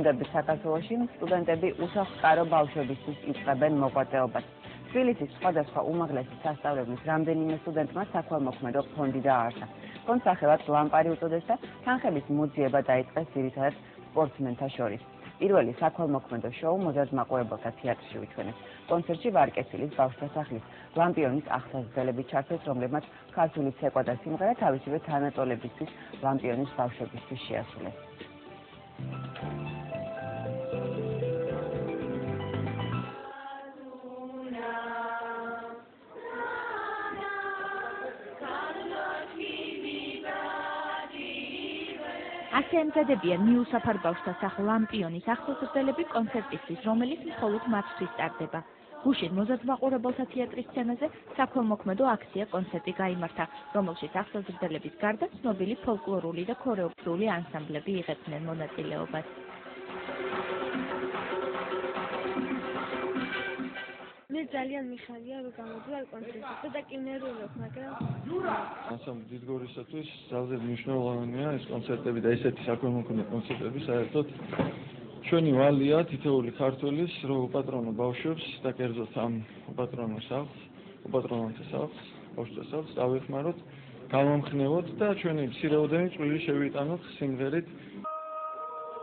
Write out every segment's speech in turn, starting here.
საქართველოში სტუდენტები უსახლკარო ბავშვებისთვის იწყებენ მოღვაწეობას. თბილისის სხვადასხვა უმაღლესი სასწავლებლის რამდენიმე სტუდენტმა საქველმოქმედო ფონდი დააარსა. ფონდს სახელად ლამპარი უწოდეს და თანხების მოძიება დაიწყეს ძირითადად სპორტსმენთა შორის. პირველი საქველმოქმედო შოუ მოზარდ მაყურებელთა თეატრში უჩვენეს. კონცერტში ვარკეცილის ბავშვთა სახლის ლამპიონის აღსაზრდელები ჩართეს, რომლებმაც ქართული ცეკვა და სიმღერა თავისივე თანატოლებისთვის ლამპიონის ბავშვებისთვის შეასრულეს. ასე ემზადებიან მიუსაფარ ბავშვთა სახლ ლამპიონის აღსაზრდელები კონცერტისთვის, რომელიც მხოლოდ მათთვის ტარდება. გუშინ მოზარდ მაყურებელთა თეატრის სცენაზე საქველმოქმედო აქცია კონცერტი გაიმართა, რომელშიც აღსაზრდელების გარდა ცნობილი ფოლკლორული და ქორეოფრიული ანსამბლები იღებდნენ მონაწილეობას. მე ძალიან მიხარია რომ გამოდივარ კონცერტზე და კინერულობ, მაგრამ ანსამბლი დიდგორისათვის ძალზე მნიშვნელოვანია ეს კონცერტები და ესეთი საქველმოქმედო კონცერტები საერთოდ ჩვენი ვალია თითოეული ქართველის რომ უპატრონო ბავშვებს და კერძოდ ამ უპატრონო სახლს, უპატრონოთა სახლს, ბავშვთა სახლს დავეხმაროთ, გამომხნევოთ და ჩვენი მცირეოდენი წვლილი შევიტანოთ სიმღერით.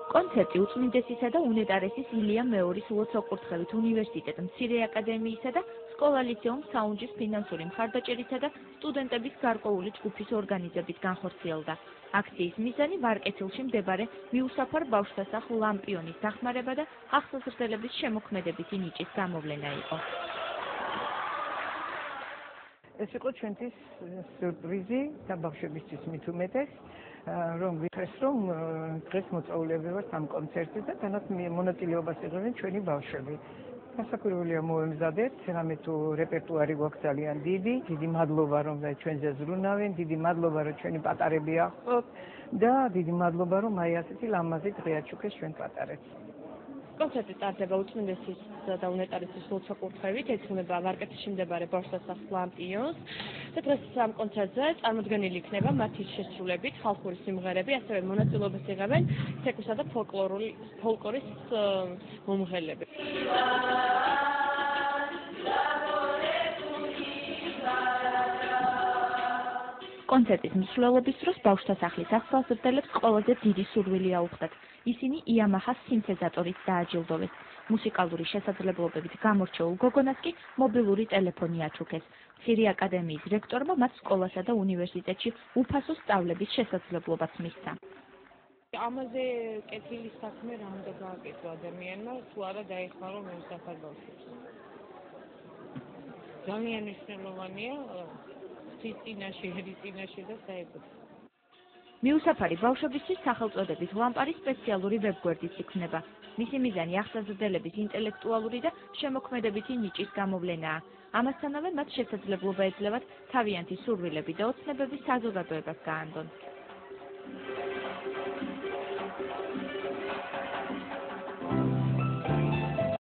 კონცერტი უწმინდესისა და უნეტარესის ილია მეორის ლოცვა-კურთხევით უნივერსიტეტ მცირე აკადემიისა და სკოლა ლიცეუმ საუნჯის ფინანსური მხარდაჭერითა და სტუდენტების გარკვეული ჯგუფის ორგანიზებით განხორციელდა. აქციის მიზანი ვარკეცილში მდებარე მიუსაფარ ბავშვთა სახლ ლამპიონის დახმარება და აღსაზრდელების შემოქმედებითი ნიჭის გამოვლენა იყო. ეს იყო ჩვენთვის სიურპრიზი და ბავშვებისთვის მით უმეტეს. რომ ვიფრეს რომ დღეს მოწვეულები ვართ ამ კონცერტზე და თანაც მონაწილეობას იღებენ ჩვენი ბავშვები. გასაკვირველია მოემზადეთ, რამე თუ რეპერტუარი გვაქვს ძალიან დიდი მადლობა რომ ჩვენზე ზრუნავენ, დიდი მადლობა რომ ჩვენი პატარები ახსოვთ და დიდი მადლობა რომ აი ასეთი ლამაზი დღე აჩუქეს ჩვენ პატარებს. კონცერტი ტარდება უწმინდესის და უნეტარესის ლოცვა-კურთხევით, ეძღვნება ვარკეცილში მდებარე ბავშვთა სახლ ლამპიონს და დღეს ამ კონცერტზე წარმოდგენილი იქნება მათი შესრულებით ხალხური სიმღერები, ასევე მონაწილეობას იღებენ ცეკვისა და ფოლკლორის მომღერლები. კონცერტის მსვლელობის დროს ბავშვთა სახლის აღსაზრდელებს ყველაზე დიდი სურვილი აუხდათ. ისინი იამაჰას სინთეზატორით დააჯილდოვეს. მუსიკალური შესაძლებლობებით გამორჩეულ გოგონას კი მობილური ტელეფონი აჩუქეს. მცირე აკადემიის რექტორმა მათ სკოლასა და უნივერსიტეტში უფასო სწავლების შესაძლებლობაც მისცა. ამაზე კეთილი საქმე რა უნდა გააკეთო ადამიანმა, თუ არა დაეხმარო მიუსაფარ ბავშვებს. ძალიან მნიშვნელოვანია წინაში და საერთოდ. მიუსაფარი ბავშვებისთვის სახელწოდებით ლამპარი სპეციალური ვებგვერდიც იქმნება. მისი მიზანი აღსაზრდელების ინტელექტუალური და შემოქმედებითი ნიჭის გამოვლენაა. ამასთანავე მათ შესაძლებლობა ეძლევათ თავიანთი სურვილები და ოცნებების საზოგადოებას გაანდონ.